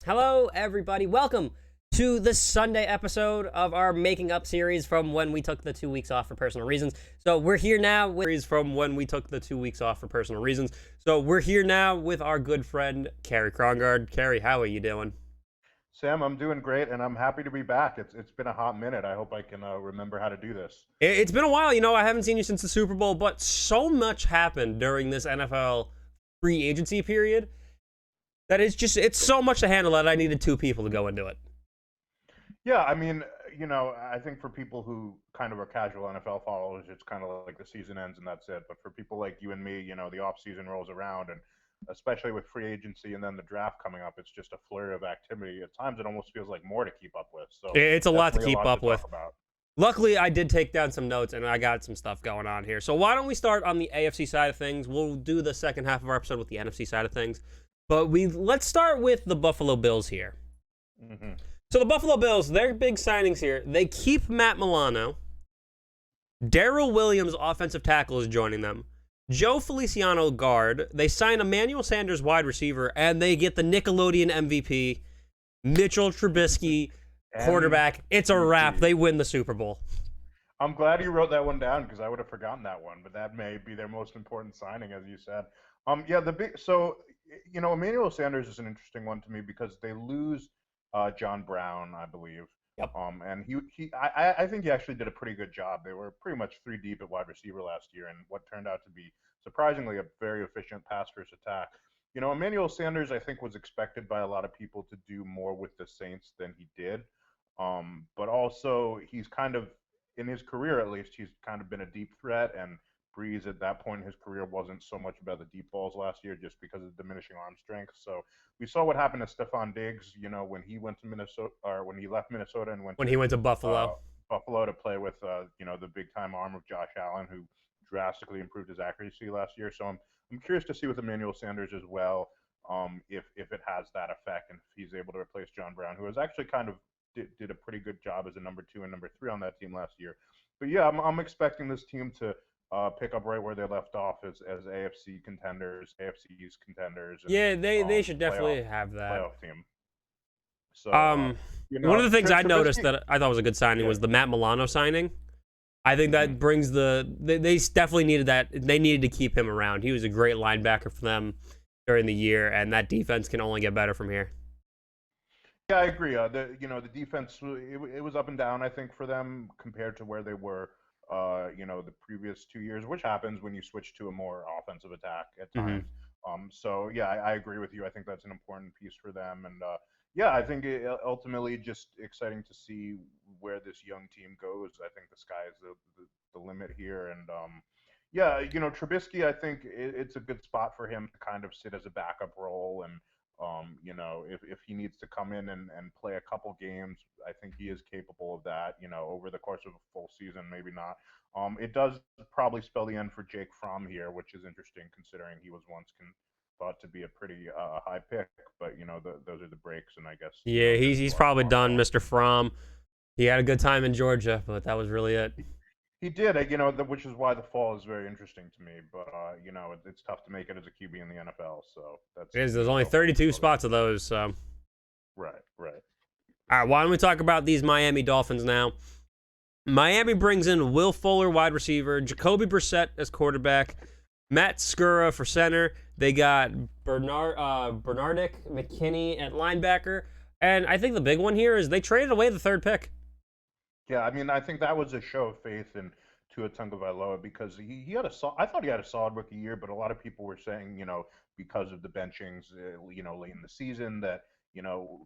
Hello, everybody. Welcome to the Sunday episode of our Making Up series from when we took the 2 weeks off for personal reasons. So we're here now with our good friend Cary Krongard. Cary, how are you doing? Sam, I'm doing great, and I'm happy to be back. It's been a hot minute. I hope I can remember how to do this. It's been a while. I haven't seen you since the Super Bowl, but so much happened during this NFL free agency period that it's so much to handle that I needed two people to go into it. Yeah, I mean, I think for people who kind of are casual NFL followers, it's kind of like the season ends and that's it. But for people like you and me, the off season rolls around, and especially with free agency and then the draft coming up, it's just a flurry of activity. At times, it almost feels like more to keep up with. So It's a lot to definitely a keep lot to up with. talk about. Luckily, I did take down some notes, and I got some stuff going on here. So why don't we start on the AFC side of things? We'll do the second half of our episode with the NFC side of things. But let's start with the Buffalo Bills here. Hmm. So the Buffalo Bills, their big signings here, they keep Matt Milano. Darrell Williams, offensive tackle, is joining them. Joe Feliciano, guard. They sign Emmanuel Sanders, wide receiver, and they get the Nickelodeon MVP, Mitchell Trubisky, quarterback. It's a wrap. They win the Super Bowl. I'm glad you wrote that one down because I would have forgotten that one. But that may be their most important signing, as you said. Yeah, Emmanuel Sanders is an interesting one to me because they lose John Brown, I believe. Yep. And I think he actually did a pretty good job. They were pretty much three deep at wide receiver last year, and what turned out to be surprisingly a very efficient pass first attack. Emmanuel Sanders, I think, was expected by a lot of people to do more with the Saints than he did. But also, he's kind of, in his career at least, he's kind of been a deep threat. And Breeze, at that point in his career, wasn't so much about the deep balls last year just because of diminishing arm strength. So we saw what happened to Stephon Diggs, when he went to Minnesota, or when he left Minnesota and went When to he went to Buffalo. Buffalo to play with, the big time arm of Josh Allen, who drastically improved his accuracy last year. So I'm curious to see with Emmanuel Sanders as well, if it has that effect and if he's able to replace John Brown, who has actually kind of did a pretty good job as a number 2 and number 3 on that team last year. But yeah, I'm expecting this team to pick up right where they left off as AFC contenders, AFC East contenders. And, Yeah, they should definitely have that. Playoff team. So, one of the things I noticed that I thought was a good signing was Yeah. the Matt Milano signing. I think that brings they definitely needed that. They needed to keep him around. He was a great linebacker for them during the year, and that defense can only get better from here. Yeah, I agree. The defense, it was up and down, I think, for them compared to where they were, the previous 2 years, which happens when you switch to a more offensive attack at times. So yeah, I agree with you. I think that's an important piece for them, and yeah, I think ultimately just exciting to see where this young team goes. I think the sky is the limit here, and yeah, Trubisky, I think it's a good spot for him to kind of sit as a backup role. And if he needs to come in and play a couple games, I think he is capable of that, over the course of a full season, maybe not. It does probably spell the end for Jake Fromm here, which is interesting considering he was once thought to be a pretty high pick, but those are the breaks, and I guess Yeah, he's probably done, Mr. Fromm. He had a good time in Georgia, but that was really it. He did, which is why the fall is very interesting to me. But it's tough to make it as a QB in the NFL. So that's It is. There's only 32 spots of those. So. Right. All right, why don't we talk about these Miami Dolphins now? Miami brings in Will Fuller, wide receiver, Jacoby Brissett as quarterback, Matt Skura for center. They got Bernardick McKinney at linebacker. And I think the big one here is they traded away the third pick. Yeah, I mean, I think that was a show of faith in Tua Tagovailoa because he had I thought he had a solid rookie year, but a lot of people were saying, because of the benchings, late in the season that,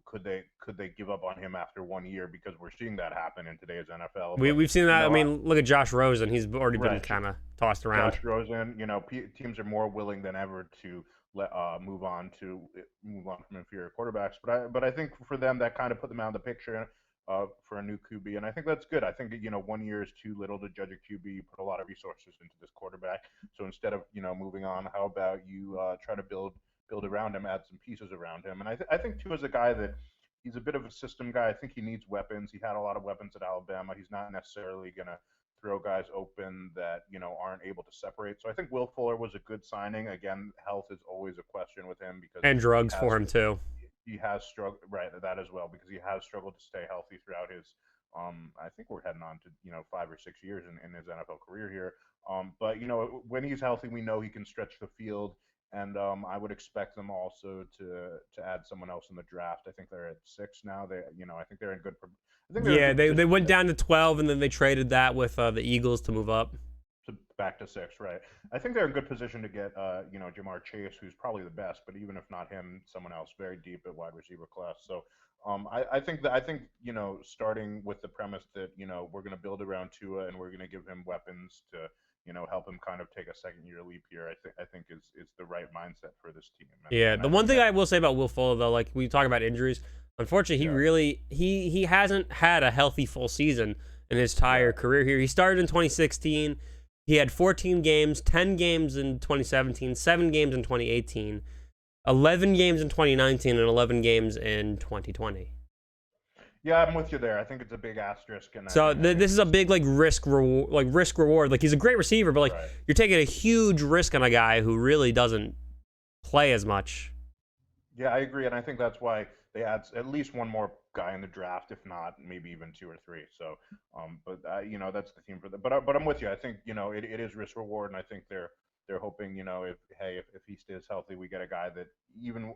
could they give up on him after 1 year, because we're seeing that happen in today's NFL. We've seen that. I mean, look at Josh Rosen. He's already been kind of tossed around. Josh Rosen, teams are more willing than ever to move on from inferior quarterbacks. But I think for them that kind of put them out of the picture for a new QB, and I think that's good. I think 1 year is too little to judge a QB. You put a lot of resources into this quarterback, so instead of moving on, how about you try to build around him, add some pieces around him. And I think too, as a guy that he's a bit of a system guy. I think he needs weapons. He had a lot of weapons at Alabama. He's not necessarily gonna throw guys open that aren't able to separate. So I think Will Fuller was a good signing. Again, health is always a question with him because and drugs for him too. he has struggled, right, that as well, because he has struggled to stay healthy throughout his. I think we're heading on to 5 or 6 years in his NFL career here. But when he's healthy, we know he can stretch the field, and I would expect them also to add someone else in the draft. I think they're at 6 now. I think they're in good. I think they're in Yeah, good they position went down to 12, and then they traded that with the Eagles to move up. back to 6, right? I think they're in good position to get Jamar Chase, who's probably the best, but even if not him, someone else very deep at wide receiver class. So I think starting with the premise that we're going to build around Tua and we're going to give him weapons to help him kind of take a second year leap here. I think is the right mindset for this team. Yeah, And the one thing I will say about Will Fuller, though, like we talk about injuries, unfortunately, he hasn't had a healthy full season in his entire career here. He started in 2016. He had 14 games, 10 games in 2017, 7 games in 2018, 11 games in 2019, and 11 games in 2020. Yeah, I'm with you there. I think it's a big asterisk. And So this is a big risk reward. Like he's a great receiver, but you're taking a huge risk on a guy who really doesn't play as much. Yeah, I agree, and I think that's why they add at least one more guy in the draft, if not maybe even 2 or 3. So, but that's the team for that. But I'm with you. I think it is risk reward, and I think they're hoping if he stays healthy, we get a guy that even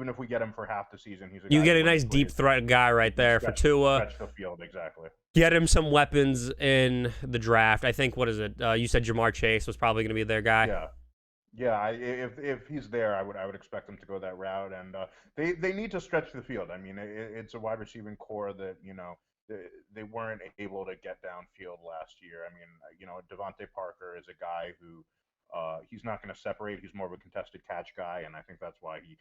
if we get him for half the season, he's a guy you get a nice deep threat guy right there for Tua. Stretch the field exactly. Get him some weapons in the draft. I think what is it? You said Jamar Chase was probably going to be their guy. Yeah. Yeah, if he's there, I would expect them to go that route, and they need to stretch the field. I mean, it's a wide receiving core that they weren't able to get downfield last year. I mean, Devontae Parker is a guy who he's not going to separate. He's more of a contested catch guy, and I think that's why he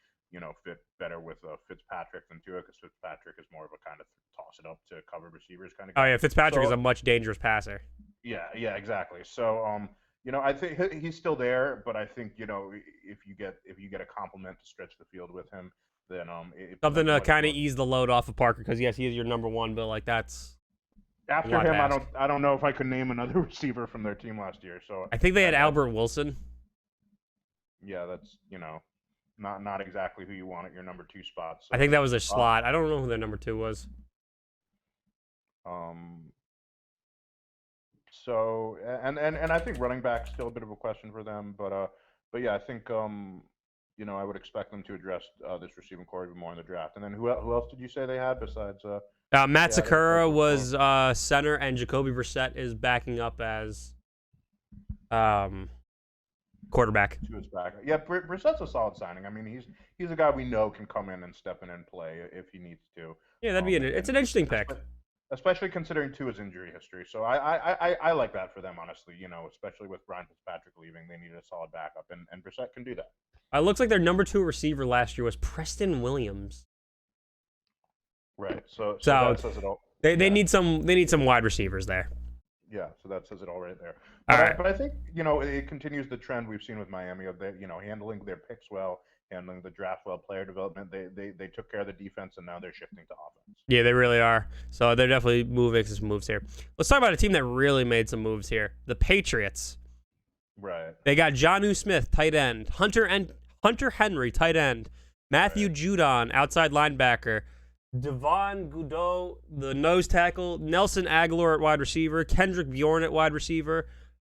fit better with Fitzpatrick than Tua, because Fitzpatrick is more of a kind of toss it up to cover receivers kind of guy. Oh yeah, Fitzpatrick is a much dangerous passer. Yeah, exactly. So I think he's still there, but I think if you get a compliment to stretch the field with him, then something to kind of ease the load off of Parker, because yes, he is your number one, but that's after him. I don't know if I could name another receiver from their team last year. So I think they had Albert Wilson. Yeah, that's not exactly who you want at your number 2 spot. So, I think that was their slot. I don't know who their number 2 was. So and I think running back still a bit of a question for them, but yeah, I think I would expect them to address this receiving core even more in the draft. And then who else did you say they had besides? Matt Sakura was center, and Jacoby Brissett is backing up as quarterback. To his back. Yeah, Brissett's a solid signing. I mean, he's a guy we know can come in and step in and play if he needs to. Yeah, that'd be it's an interesting pick. Especially considering Tua's injury history. So I like that for them, honestly. Especially with Brian Fitzpatrick leaving, they needed a solid backup, and Brissett can do that. It looks like their number 2 receiver last year was Preston Williams. Right. So that says it all. They need some wide receivers there. Yeah, so that says it all right there. But I think it continues the trend we've seen with Miami of handling their picks well, handling the draft well, player development. They took care of the defense, and now they're shifting to offense. Yeah, they really are. So they're definitely making some moves here. Let's talk about a team that really made some moves here. The Patriots. Right. They got Jonnu Smith, tight end. Hunter Henry, tight end. Matthew Judon, outside linebacker. Devon Goudreau, the nose tackle. Nelson Aguilar at wide receiver. Kendrick Bourne at wide receiver.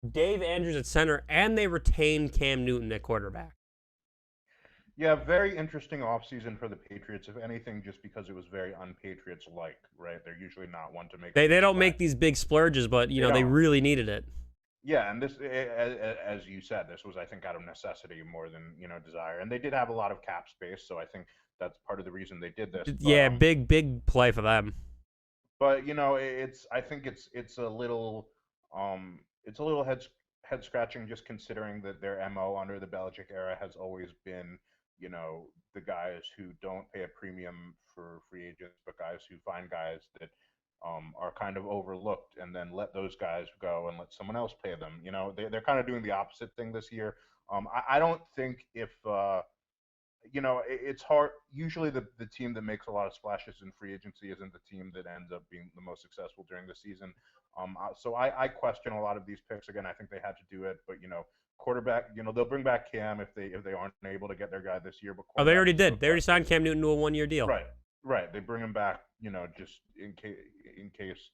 Dave Andrews at center. And they retained Cam Newton at quarterback. Yeah, very interesting offseason for the Patriots, if anything, just because it was very un-Patriots-like, right? They're usually not one to make... They don't make these big splurges, but, they really needed it. Yeah, and this, as you said, this was, I think, out of necessity more than, desire. And they did have a lot of cap space, so I think that's part of the reason they did this. But, yeah, big play for them. But, I think it's a little head-scratching just considering that their MO under the Belichick era has always been, the guys who don't pay a premium for free agents, but guys who find guys that are kind of overlooked and then let those guys go and let someone else pay them. They're kind of doing the opposite thing this year. I don't think if it's hard. Usually the team that makes a lot of splashes in free agency isn't the team that ends up being the most successful during the season. So I question a lot of these picks. Again, I think they had to do it, but quarterback, they'll bring back Cam if they aren't able to get their guy this year. But Oh, they already quarterback is did. They already signed Cam Newton to a 1-year deal. right, right. They bring him back, just in case,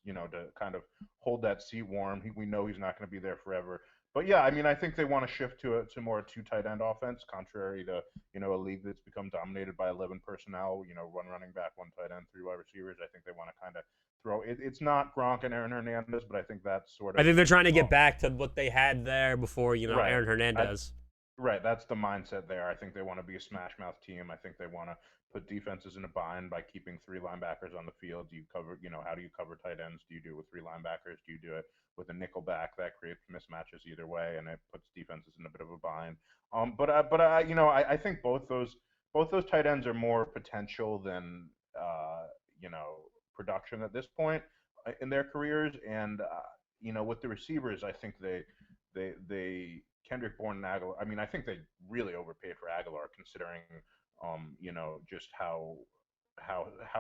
to kind of hold that seat warm. We know he's not going to be there forever. But yeah, I mean, I think they want to shift to more a 2 tight end offense, contrary to a league that's become dominated by 11 personnel. 1 running back, 1 tight end, 3 wide receivers. I think they want to kind of throw it. It's not Gronk and Aaron Hernandez, but I think that's sort of. I think they're trying to get back to what they had there before right. Aaron Hernandez. Right, that's the mindset there. I think they want to be a smash mouth team. I think they want to put defenses in a bind by keeping 3 linebackers on the field. Do you cover, how do you cover tight ends? Do you do it with 3 linebackers? Do you do it with a nickel back? That creates mismatches either way, and it puts defenses in a bit of a bind. I think both those tight ends are more potential than production at this point in their careers. And with the receivers, I think they Kendrick Bourne and Aguilar. I mean, I think they really overpaid for Aguilar, considering, just how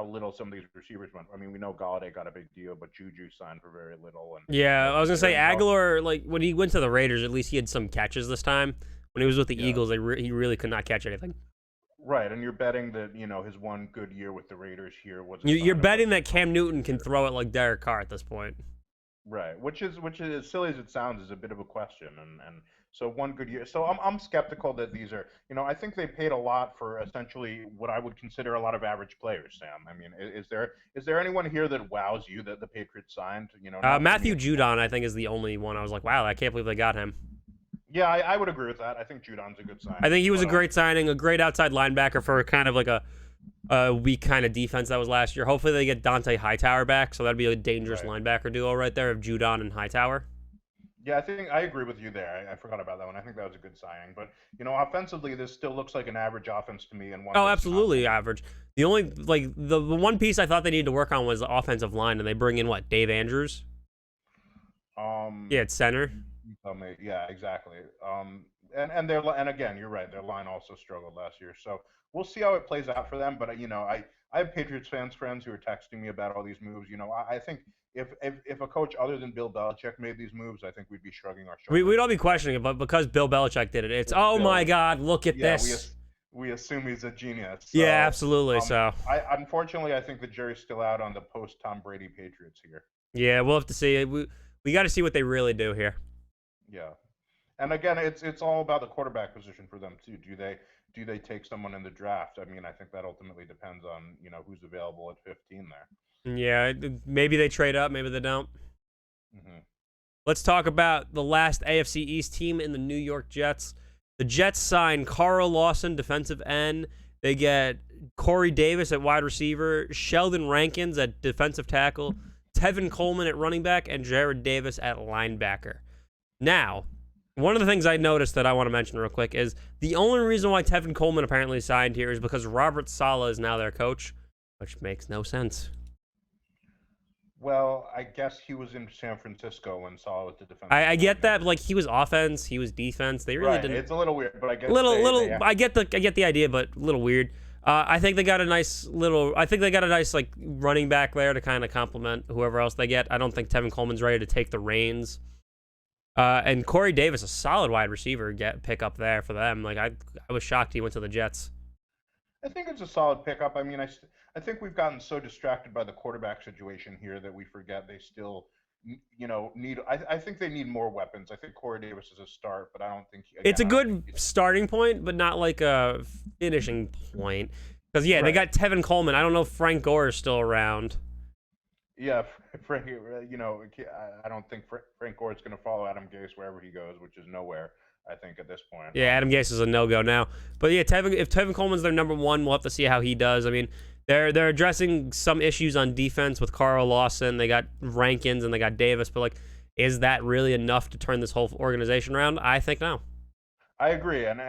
little some of these receivers went. I mean, we know Galladay got a big deal, but Juju signed for very little. And yeah, I was gonna say Aguilar. Like when he went to the Raiders, at least he had some catches this time. When he was with the Eagles, he really could not catch anything. Right, and you're betting that his 1 good year with the Raiders here was. You're betting that Cam Newton can throw it like Derek Carr at this point. Right, which is as silly as it sounds, is a bit of a question, and so 1 good year. So I'm skeptical that these are, I think they paid a lot for essentially what I would consider a lot of average players. Sam, I mean, is there anyone here that wows you that the Patriots signed? Matthew Judon, I think, is the only one. I was like, wow, I can't believe they got him. Yeah, I would agree with that. I think Judon's a good signing. I think he was a great signing, a great outside linebacker for kind of like a weak kind of defense that was last year. Hopefully they get Dante Hightower back, so that'd be a dangerous linebacker duo right there of Judon and Hightower. Yeah, I think I agree with you there. I forgot about that one. I think that was a good signing. But, offensively, this still looks like an average offense to me. And one absolutely average. The only, the one piece I thought they needed to work on was the offensive line, and they bring in, what, Dave Andrews? Yeah, it's center. Yeah, exactly. And again, you're right. Their line also struggled last year. So we'll see how it plays out for them. But, I have Patriots friends who are texting me about all these moves. I think if a coach other than Bill Belichick made these moves, I think we'd be shrugging our shoulders. We'd all be questioning it, but because Bill Belichick did it, it's my God, look at this. We assume he's a genius. So, yeah, absolutely. Unfortunately, I think the jury's still out on the post Tom Brady Patriots here. Yeah, we'll have to see. We got to see what they really do here. Yeah, and again, it's all about the quarterback position for them too. Do they take someone in the draft? I mean, I think that ultimately depends on who's available at 15 there. Yeah, maybe they trade up, maybe they don't. Mm-hmm. Let's talk about the last AFC East team in the New York Jets. The Jets sign Carl Lawson, defensive end. They get Corey Davis at wide receiver, Sheldon Rankins at defensive tackle, Tevin Coleman at running back, and Jared Davis at linebacker. Now, one of the things I noticed that I want to mention real quick is the only reason why Tevin Coleman apparently signed here is because Robert Saleh is now their coach, which makes no sense. Well, I guess he was in San Francisco when Saleh was the defense. I get that, but like he was offense, he was defense. They really didn't. It's a little weird, but I guess I get the idea, but a little weird. I think they got a nice like running back there to kind of complement whoever else they get. I don't think Tevin Coleman's ready to take the reins. And Corey Davis, a solid wide receiver pick up there for them. Like I was shocked he went to the Jets. I think it's a solid pickup. I mean, I think we've gotten so distracted by the quarterback situation here that we forget they still, need. I think they need more weapons. I think Corey Davis is a start, but I don't think it's a good starting point, but not like a finishing point. Because they got Tevin Coleman. I don't know if Frank Gore is still around. Yeah, Frank. I don't think Frank Gore is going to follow Adam Gase wherever he goes, which is nowhere. I think at this point. Yeah, Adam Gase is a no-go now. But yeah, if Tevin Coleman's their number one, we'll have to see how he does. I mean, they're addressing some issues on defense with Carl Lawson. They got Rankins and they got Davis, but like, is that really enough to turn this whole organization around? I think no. I agree, and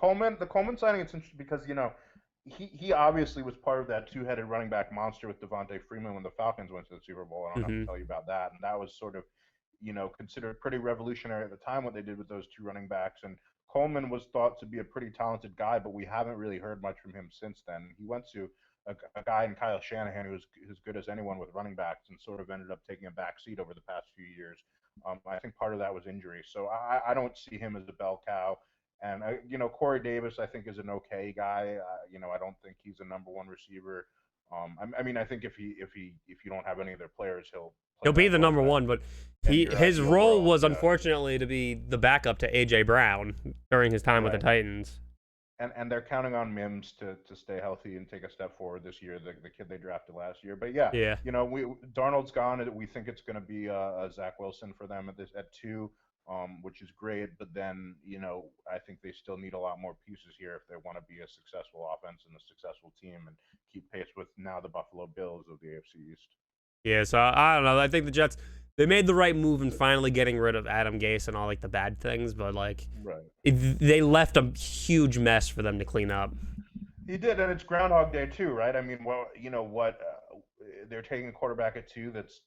Coleman, the Coleman signing, it's interesting because he obviously was part of that two-headed running back monster with Devontae Freeman when the Falcons went to the Super Bowl. I don't have to tell you about that, and that was sort of considered pretty revolutionary at the time what they did with those 2 running backs. And Coleman was thought to be a pretty talented guy, but we haven't really heard much from him since then. He went to a guy in Kyle Shanahan who was as good as anyone with running backs and sort of ended up taking a back seat over the past few years. I think part of that was injury. So I don't see him as a bell cow. And Corey Davis, I think, is an okay guy. I don't think he's a number one receiver. I mean, I think if you don't have any other players, he'll play He'll be that the role number one, but his the role overall, was yeah. unfortunately to be the backup to AJ Brown during his time with the Right. Titans. And they're counting on Mims to stay healthy and take a step forward this year, the kid they drafted last year. But yeah, Yeah. Darnold's gone. We think it's going to be Zach Wilson for them at 2, which is great. But then I think they still need a lot more pieces here if they want to be a successful offense and a successful team and keep pace with now the Buffalo Bills of the AFC East. Yeah, so I don't know. I think the Jets, they made the right move in finally getting rid of Adam Gase and all like the bad things, but like Right. they left a huge mess for them to clean up. He did, and it's Groundhog Day too, right? I mean, well, you know what? They're taking a quarterback at 2. That's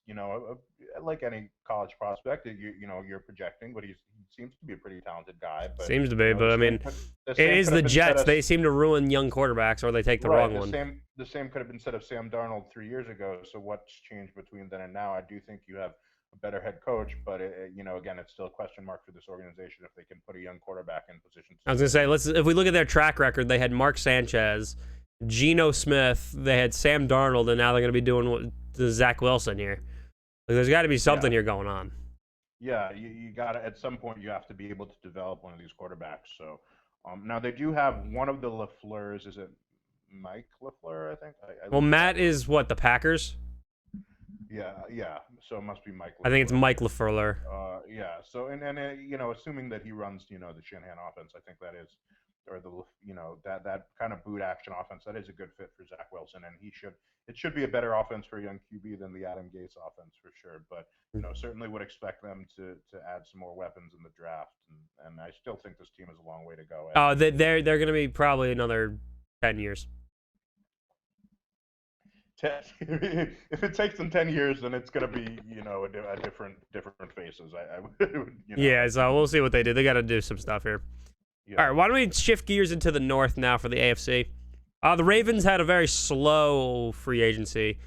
like any college prospect that you're projecting, but he seems to be a pretty talented guy. But Seems to be, but I mean, it is the Jets. They seem to ruin young quarterbacks, or they take the wrong one. The same could have been said of Sam Darnold 3 years ago. So what's changed between then and now? I do think you have a better head coach, but again, it's still a question mark for this organization if they can put a young quarterback in position. I was gonna say, if we look at their track record, they had Mark Sanchez, Geno Smith, they had Sam Darnold, and now they're gonna be doing the Zach Wilson here. Like, there's got to be something here going on. Yeah, you got to, at some point, you have to be able to develop one of these quarterbacks. So now they do have one of the LaFleurs. Is it Mike LaFleur, I think? Well, Matt is what, the Packers? Yeah. So it must be Mike LaFleur. I think it's Mike LaFleur. Yeah. So, and assuming that he runs, the Shanahan offense, I think that is, or that kind of boot action offense, that is a good fit for Zach Wilson, and it should be a better offense for a young QB than the Adam Gase offense for sure. But certainly would expect them to add some more weapons in the draft, and I still think this team has a long way to go. Oh, they're going to be probably another 10 years. If it takes them 10 years, then it's going to be a different faces. Yeah, so we'll see what they do. They got to do some stuff here. Yeah. All right, why don't we shift gears into the North now for the AFC? The Ravens had a very slow free agency.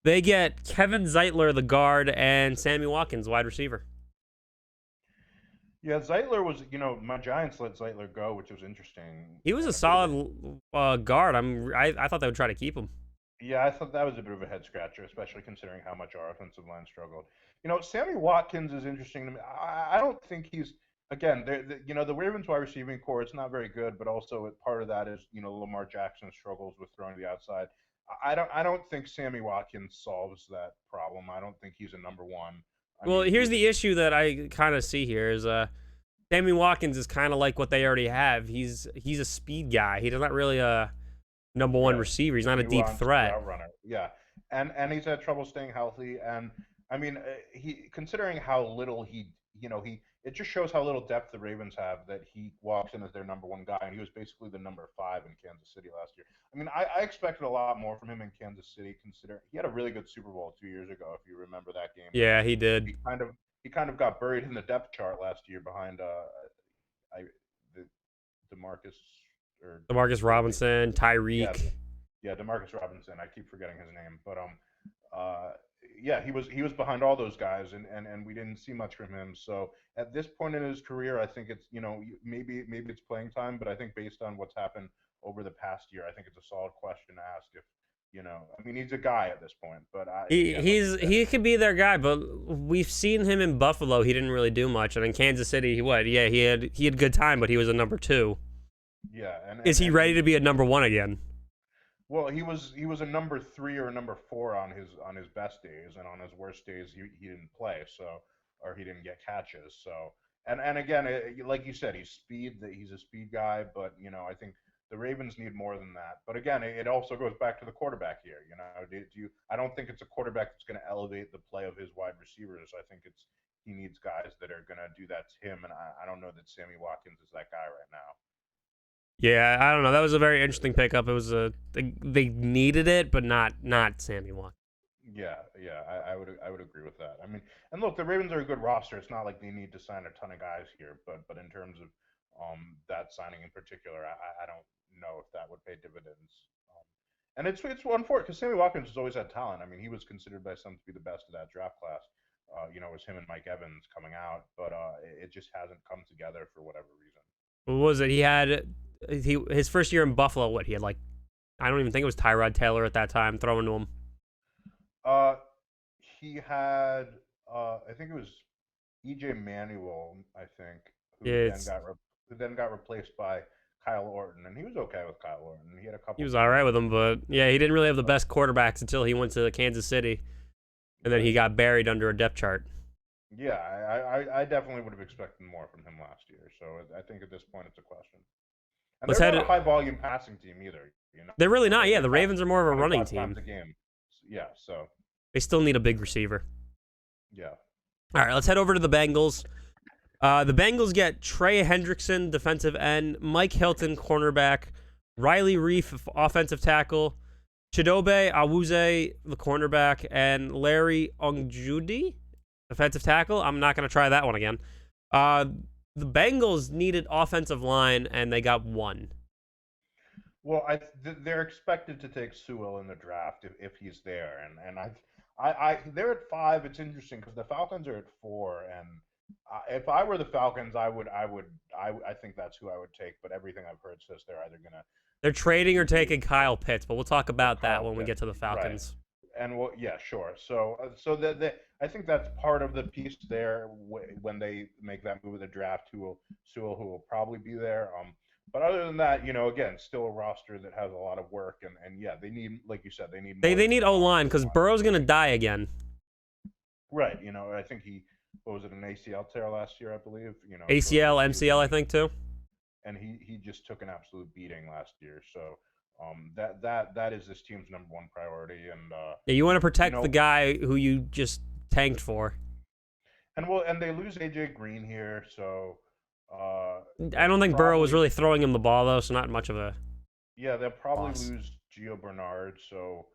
They get Kevin Zeitler, the guard, and Sammy Watkins, wide receiver. Yeah, Zeitler was, my Giants let Zeitler go, which was interesting. He was a solid guard. I thought they would try to keep him. Yeah, I thought that was a bit of a head scratcher, especially considering how much our offensive line struggled. Sammy Watkins is interesting to me. I don't think he's. Again, the Ravens wide receiving core, it's not very good, but also part of that is, Lamar Jackson struggles with throwing the outside. I don't think Sammy Watkins solves that problem. I don't think he's a number one. Here's the issue that I kind of see here is Sammy Watkins is kind of like what they already have. He's a speed guy. He's not really a number one receiver. He's not a deep threat. Yeah, and he's had trouble staying healthy. And I mean, considering how little it just shows how little depth the Ravens have that he walks in as their number one guy, and he was basically the number 5 in Kansas City last year. I mean, I expected a lot more from him in Kansas City, considering he had a really good Super Bowl 2 years ago, if you remember that game. Yeah, he did. He kind of got buried in the depth chart last year behind Demarcus Robinson, Tyreek. Yeah, Demarcus Robinson. I keep forgetting his name, but yeah, he was behind all those guys, and we didn't see much from him. So at this point in his career, I think it's maybe it's playing time, but I think based on what's happened over the past year, I think it's a solid question to ask if I mean, he's a guy at this point, but he could be their guy. But we've seen him in Buffalo; he didn't really do much, and in Kansas City, he had good time, but he was a number 2. Yeah, is he ready to be a number 1 again? Well, he was a number 3 or a number 4 on his best days, and on his worst days, he didn't play, or he didn't get catches. So, and again, like you said, he's a speed guy, but I think the Ravens need more than that. But again, it also goes back to the quarterback here. I don't think it's a quarterback that's going to elevate the play of his wide receivers. I think he needs guys that are going to do that to him, and I don't know that Sammy Watkins is that guy right now. Yeah, I don't know. That was a very interesting pickup. It was they needed it, but not Sammy Watkins. Yeah, I would agree with that. I mean, and look, the Ravens are a good roster. It's not like they need to sign a ton of guys here, but in terms of that signing in particular, I don't know if that would pay dividends. And it's unfortunate because Sammy Watkins has always had talent. I mean, he was considered by some to be the best of that draft class. it was him and Mike Evans coming out, but it just hasn't come together for whatever reason. What was it? He had his first year in Buffalo. What he had like, I don't even think it was Tyrod Taylor at that time throwing to him. He had, I think it was EJ Manuel, I think, who Yeah, then got replaced by Kyle Orton, and he was okay with Kyle Orton. He had a couple. he was all right with him, but yeah, he didn't really have the best quarterbacks until he went to Kansas City, and then he got buried under a depth chart. Yeah, I definitely would have expected more from him last year. So I think at this point it's a question. And they're not a high volume passing team either. They're really not. Yeah, the Ravens are more of a running times team. a game. Yeah, so They still need a big receiver. yeah. All right, let's head over to the Bengals. The Bengals get Trey Hendrickson, defensive end, Mike Hilton, cornerback, Riley Reef, offensive tackle, Chidobe Awuzie, the cornerback, and Larry Ongjudi, defensive tackle. I'm not going to try that one again. The Bengals needed offensive line, and they got one. Well, they're expected to take Sewell in the draft if he's there, and I they're at 5. It's interesting because the Falcons are at 4, and if I were the Falcons, I think that's who I would take. But everything I've heard says they're trading or taking Kyle Pitts, but we'll talk about that when we get to the Falcons. Right. And yeah, sure. So I think that's part of the piece there when they make that move of the draft. Sewell, who will probably be there. But other than that, again, still a roster that has a lot of work, and yeah, they need, like you said, they need O-line because Burrow's gonna die again. Right. I think what was it, an ACL tear last year, I believe. ACL, MCL, I think too. And he just took an absolute beating last year. So that is this team's number one priority. And yeah, you want to protect the guy who you just tanked for. And they lose AJ Green here, so. I don't think Burrow was really throwing him the ball though, so not much of a. Yeah, they'll probably lose Gio Bernard, so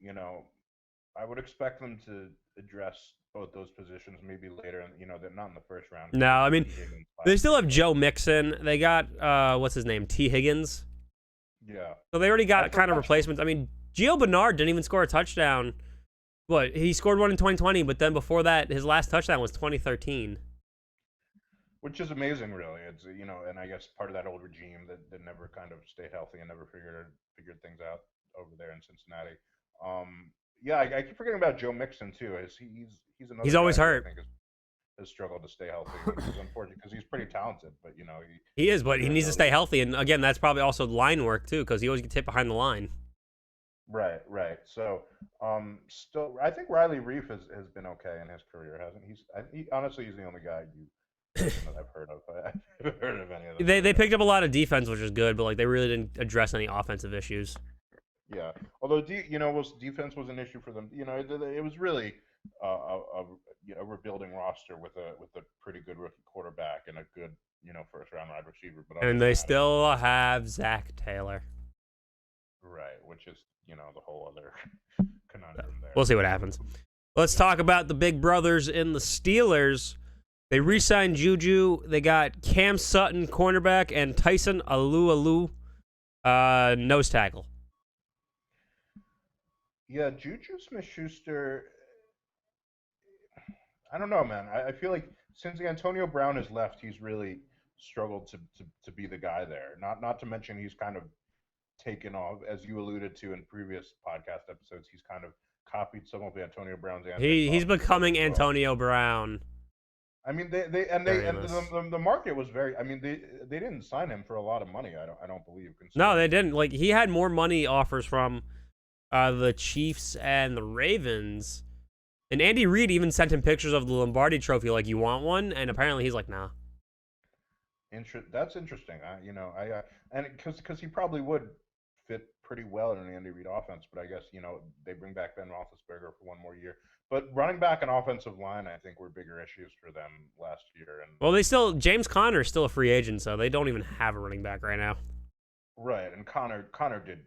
I would expect them to address both those positions maybe later, and they're not in the first round. No, I mean they still have Joe Mixon. They got what's his name, T. Higgins. Yeah. So they already got kind of replacements. I mean, Gio Bernard didn't even score a touchdown. What, he scored one in 2020, but then before that, his last touchdown was 2013. Which is amazing, really. It's and I guess part of that old regime that never kind of stayed healthy and never figured things out over there in Cincinnati. Yeah, I keep forgetting about Joe Mixon too. He's another. He's always hurt. I think has struggled to stay healthy. It's unfortunate because he's pretty talented, but he is, but he needs to stay healthy. And again, that's probably also line work too, because he always gets hit behind the line. Right. So, still, I think Riley Reef has been okay in his career, hasn't he? Honestly, he's the only guy that I've heard of. I haven't heard of any of them. They picked up a lot of defense, which is good, but like they really didn't address any offensive issues. Yeah, although defense was an issue for them. It was really a rebuilding roster with a pretty good rookie quarterback and a good first round wide receiver. But and they still have Zach Taylor. Right, which is the whole other conundrum there. We'll see what happens. Let's talk about the big brothers in the Steelers. They re-signed Juju. They got Cam Sutton, cornerback, and Tyson Alualu, nose tackle. Yeah, Juju Smith-Schuster, I don't know, man. I feel like since Antonio Brown has left, he's really struggled to be the guy there. Not to mention he's kind of taken off, as you alluded to in previous podcast episodes. He's kind of copied some of Antonio Brown's antics. He's becoming Antonio Brown. I mean, the market was very. I mean, they didn't sign him for a lot of money. I don't believe. No, they didn't. Like he had more money offers from the Chiefs and the Ravens, and Andy Reid even sent him pictures of the Lombardi Trophy. Like, you want one? And apparently he's like, nah. That's interesting. And because he probably would fit pretty well in an Andy Reid offense, but I guess they bring back Ben Roethlisberger for one more year. But running back and offensive line, I think, were bigger issues for them last year. And well, James Conner is still a free agent, so they don't even have a running back right now. Right, and Conner did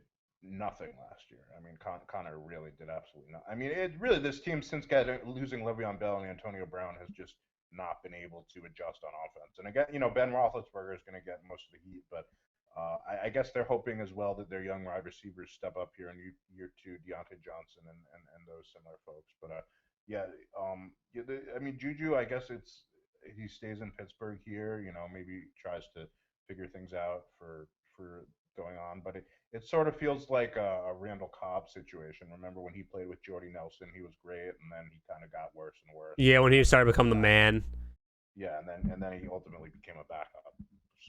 nothing last year. I mean, Conner really did absolutely nothing. I mean, this team since losing Le'Veon Bell and Antonio Brown has just not been able to adjust on offense. And again, Ben Roethlisberger is going to get most of the heat, but I guess they're hoping as well that their young wide receivers step up here in year 2, Deontay Johnson and those similar folks. But Yeah, I mean, Juju, I guess he stays in Pittsburgh here. Maybe tries to figure things out for going on, but it sort of feels like a Randall Cobb situation. Remember when he played with Jordy Nelson? He was great, and then he kind of got worse and worse. Yeah, when he started to become the man. Yeah, and then he ultimately became a backup.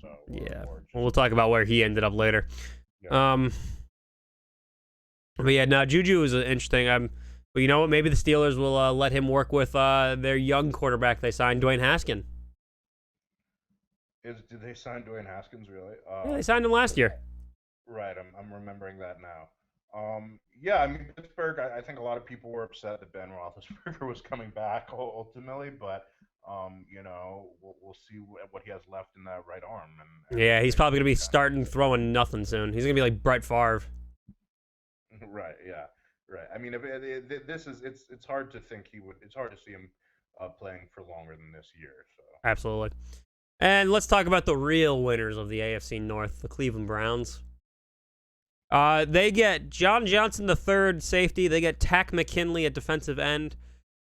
So Yeah, or just, we'll talk about where he ended up later. yeah. But yeah, now Juju is interesting. But you know what? Maybe the Steelers will let him work with their young quarterback they signed, Dwayne Haskins. Did they sign Dwayne Haskins really? Yeah, they signed him last year. Right, I'm remembering that now. Yeah, I mean Pittsburgh. I think a lot of people were upset that Ben Roethlisberger was coming back ultimately, but we'll see what he has left in that right arm. And Yeah, he's probably gonna be starting throwing nothing soon. He's gonna be like Brett Favre. Right. Yeah. Right. I mean, it's hard to think he would. It's hard to see him playing for longer than this year. So. Absolutely. And let's talk about the real winners of the AFC North, the Cleveland Browns. They get John Johnson III safety. They get Tack McKinley at defensive end,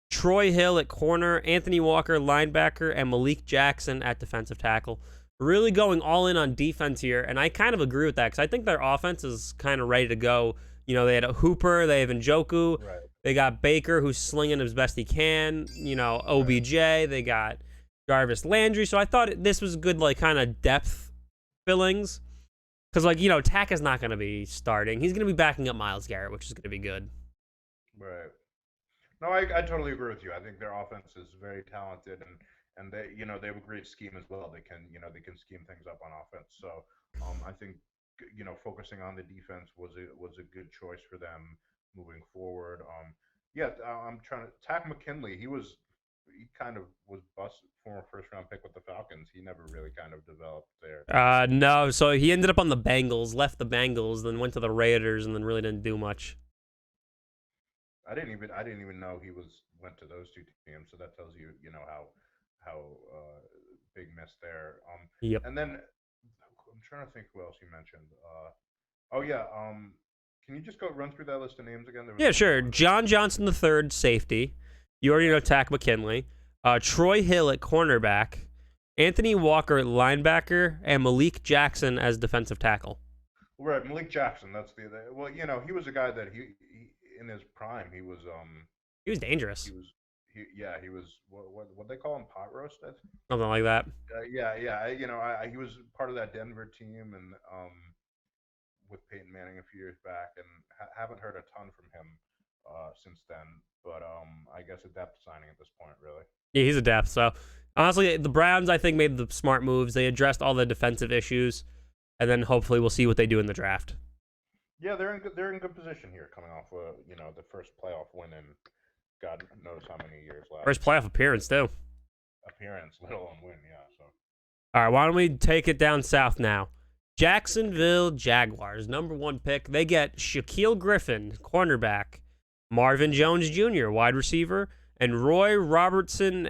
Troy Hill at corner, Anthony Walker linebacker, and Malik Jackson at defensive tackle. Really going all in on defense here, and I kind of agree with that because I think their offense is kind of ready to go. They had a Hooper, they have Njoku, Right. They got Baker who's slinging as best he can. OBJ, they got Jarvis Landry. So I thought this was good, like kind of depth fillings. Because, Tack is not going to be starting. He's going to be backing up Myles Garrett, which is going to be good. Right. No, I totally agree with you. I think their offense is very talented, and they have a great scheme as well. They can scheme things up on offense. So I think focusing on the defense was a good choice for them moving forward. I'm trying to Tack McKinley. He kind of was busted, former first round pick with the Falcons. He never really kind of developed there. No, so he ended up on the Bengals, left the Bengals, then went to the Raiders, and then really didn't do much. I didn't even know he went to those two teams. So that tells you how big miss there. Yep. And then I'm trying to think who else you mentioned. Can you just run through that list of names again? Yeah, sure. John Johnson III, safety. You already know Tack McKinley. Troy Hill at cornerback. Anthony Walker at linebacker. And Malik Jackson as defensive tackle. Right, Malik Jackson. That's he was a guy that he in his prime, he was dangerous. He was what they call him, pot roasted, something like that. He was part of that Denver team and with Peyton Manning a few years back, and haven't heard a ton from him since then. But I guess a depth signing at this point, really. Yeah, he's a depth. So honestly, the Browns I think made the smart moves. They addressed all the defensive issues, and then hopefully we'll see what they do in the draft. Yeah, they're in good position here, coming off the first playoff win in God knows how many years left. First playoff appearance too. Let alone win. Yeah. So. All right, why don't we take it down south now? Jacksonville Jaguars, number 1 pick. They get Shaquille Griffin, cornerback, Marvin Jones Jr., wide receiver, and Roy Robertson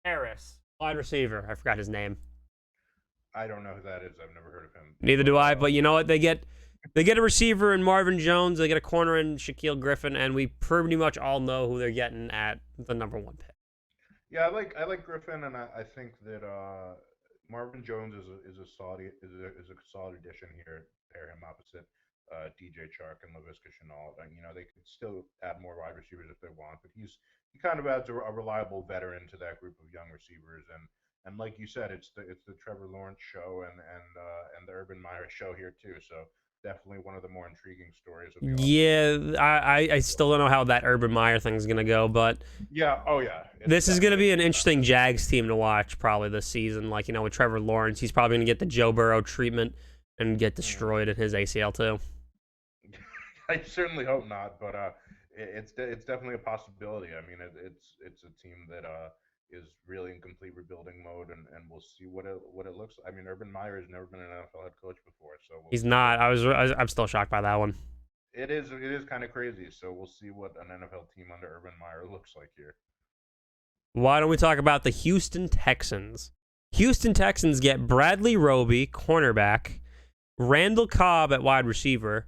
Harris, wide receiver. I forgot his name. I don't know who that is. I've never heard of him. Neither do I, but you know what? They get a receiver in Marvin Jones. They get a corner in Shaquille Griffin, and we pretty much all know who they're getting at the number 1 pick. Yeah, I like Griffin, and I think that Marvin Jones is a solid addition here. Pair him opposite DJ Chark and Laviska Shenault. And they could still add more wide receivers if they want, but he kind of adds a reliable veteran to that group of young receivers. And like you said, it's the Trevor Lawrence show and the Urban Meyer show here too. So definitely one of the more intriguing stories. I still don't know how that Urban Meyer thing is gonna go, but this is gonna be an interesting Jags team to watch probably this season. Like with Trevor Lawrence, he's probably gonna get the Joe Burrow treatment and get destroyed in his ACL too. I certainly hope not, but it's definitely a possibility. I mean, it's a team that is really in complete rebuilding mode, and we'll see what it looks like. I mean, Urban Meyer has never been an NFL head coach before, so he's not. I'm still shocked by that one. It is kind of crazy. So we'll see what an NFL team under Urban Meyer looks like here. Why don't we talk about the Houston Texans? Houston Texans get Bradley Roby, cornerback, Randall Cobb at wide receiver,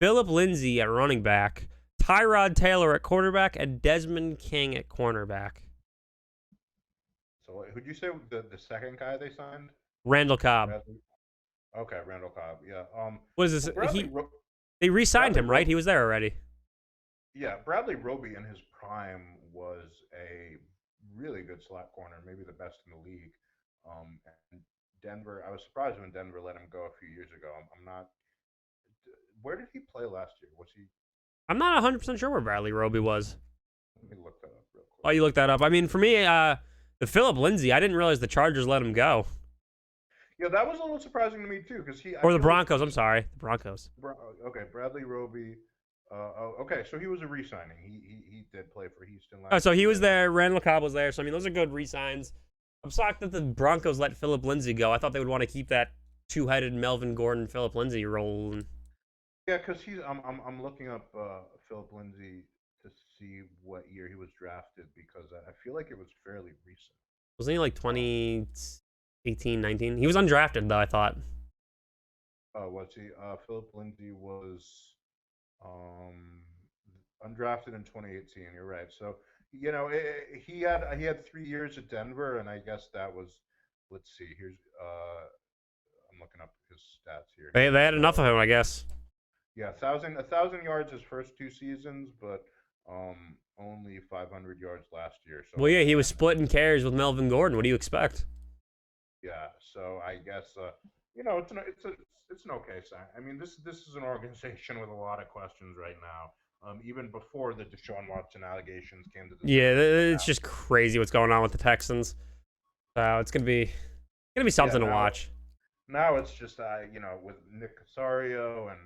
Phillip Lindsay at running back, Tyrod Taylor at quarterback and Desmond King at cornerback. So who'd you say the second guy they signed? Randall Cobb. Bradley? Okay, Randall Cobb. Yeah. What is this? Well, They re-signed him, right? Roby, he was there already. yeah, Bradley Roby in his prime was a really good slot corner, maybe the best in the league. And Denver, I was surprised when Denver let him go a few years ago. I'm not. Where did he play last year? Was he? I'm not 100% sure where Bradley Roby was. Let me look that up real quick. Oh, you looked that up. I mean, for me, the Philip Lindsey, I didn't realize the Chargers let him go. Yeah, that was a little surprising to me too, because he. Or the Broncos. I'm sorry, the Broncos. Okay, Bradley Roby. Okay, so he was a re-signing. He did play for Houston last. Oh, so he year. was there. Randall Cobb was there. So I mean, those are good re-signs. I'm shocked that the Broncos let Philip Lindsey go. I thought they would want to keep that two-headed Melvin Gordon, Philip Lindsey role. Yeah, because he's. I'm looking up Philip Lindsey to see what year he was drafted, because I feel like it was fairly recent. Wasn't he like 2018, 19? He was undrafted though, I thought. Was he? Philip Lindsey was undrafted in 2018. You're right. So he had 3 years at Denver, and I guess that was. Let's see. Here's I'm looking up his stats here. They had enough of him, I guess. Yeah, 1,000 yards his first 2 seasons, but only 500 yards last year. So Well, yeah, he was splitting carries with Melvin Gordon. What do you expect? yeah, so I guess it's an okay sign. I mean, this is an organization with a lot of questions right now. Even before the Deshaun Watson allegations came to the Yeah, it's just crazy what's going on with the Texans. So it's gonna be something to watch. Now it's just with Nick Casario and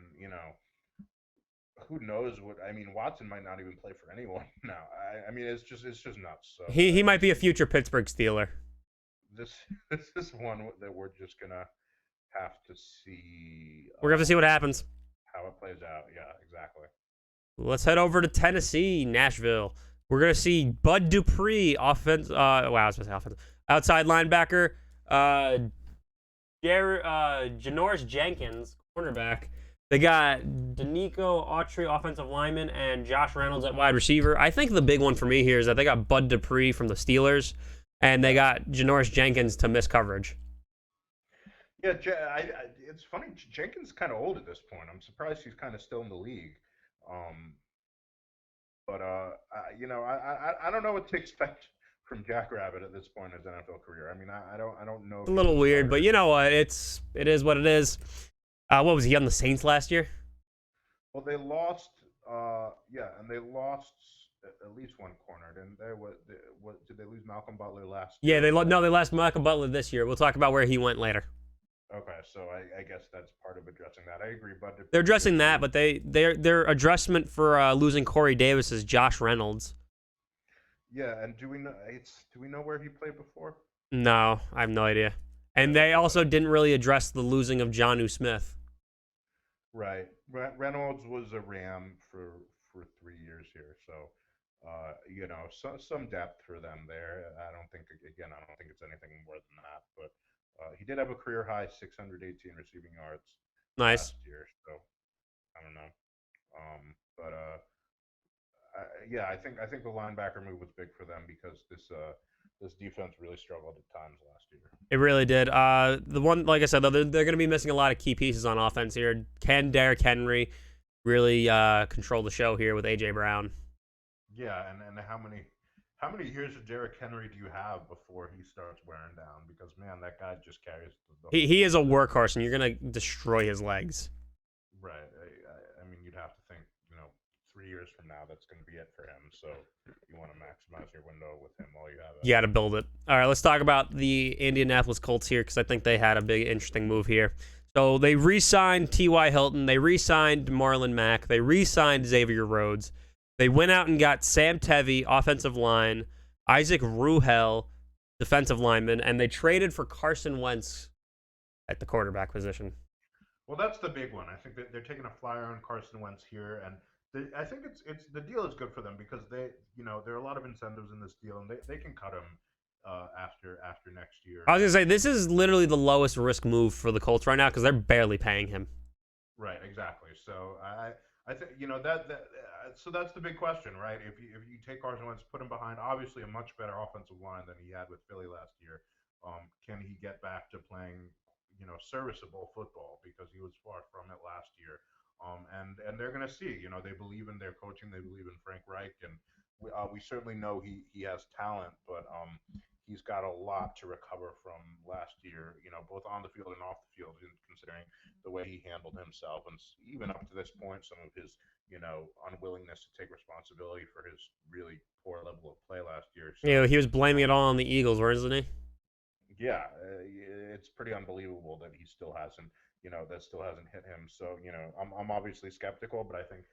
who knows what. I mean, Watson might not even play for anyone now. I mean, it's just nuts. So He might be a future Pittsburgh Steeler. This is one that we're just gonna have to see. We're gonna have to see what happens. How it plays out. Yeah, exactly. Let's head over to Tennessee, Nashville. We're gonna see Bud Dupree, offense. I was supposed to say offense. Outside linebacker. Janoris Jenkins, cornerback. They got Danico Autry, offensive lineman, and Josh Reynolds at wide receiver. I think the big one for me here is that they got Bud Dupree from the Steelers, and they got Janoris Jenkins to miss coverage. Yeah, it's funny. Jenkins is kind of old at this point. I'm surprised he's kind of still in the league. But I don't know what to expect from Jack Rabbit at this point in his NFL career. I mean, I don't know. It's a little weird, but you know what? It is what it is. What was he on the Saints last year? Well, they lost. And they lost at least one corner. Didn't they? What did they lose? Malcolm Butler last year? Yeah, they lost Malcolm Butler this year. We'll talk about where he went later. Okay, so I guess that's part of addressing that. I agree, but they're addressing that, but their adjustment for losing Corey Davis is Josh Reynolds. Yeah, and do we know where he played before? No, I have no idea. And they also didn't really address the losing of Jonnu Smith. Right. Reynolds was a Ram for 3 years here, so some depth for them there. I don't think it's anything more than that, but he did have a career high 618 receiving yards Nice. last year, so I don't know. I think the linebacker move was big for them because this defense really struggled at times last year. It really did. The one, like I said, though, they're going to be missing a lot of key pieces on offense here. Can Derrick Henry really control the show here with A.J. Brown? Yeah, and how many years of Derrick Henry do you have before he starts wearing down? Because, man, that guy just carries the He is a workhorse, and you're going to destroy his legs. Right. I mean, you'd have to think, 3 years from now, that's going to be it for him. So you want to maximize your window with him while you have it. You got to build it. All right, let's talk about the Indianapolis Colts here because I think they had a big, interesting move here. So they re-signed T.Y. Hilton. They re-signed Marlon Mack. They re-signed Xavier Rhodes. They went out and got Sam Tevy, offensive line, Isaac Ruhel, defensive lineman, and they traded for Carson Wentz at the quarterback position. Well, that's the big one. I think that they're taking a flyer on Carson Wentz here, and I think it's the deal is good for them because there are a lot of incentives in this deal, and they can cut him after next year. I was gonna say this is literally the lowest risk move for the Colts right now because they're barely paying him. Right, exactly. So I think so that's the big question, right? If you take Carson Wentz, put him behind obviously a much better offensive line than he had with Philly last year, can he get back to playing serviceable football, because he was far from it last year. And they're gonna see, they believe in their coaching, they believe in Frank Reich, and we certainly know he has talent, but he's got a lot to recover from last year, both on the field and off the field, considering the way he handled himself, and even up to this point, some of his, unwillingness to take responsibility for his really poor level of play last year. So, He was blaming it all on the Eagles, wasn't he? yeah, it's pretty unbelievable that he still hasn't, that still hasn't hit him. So, I'm obviously skeptical, but I think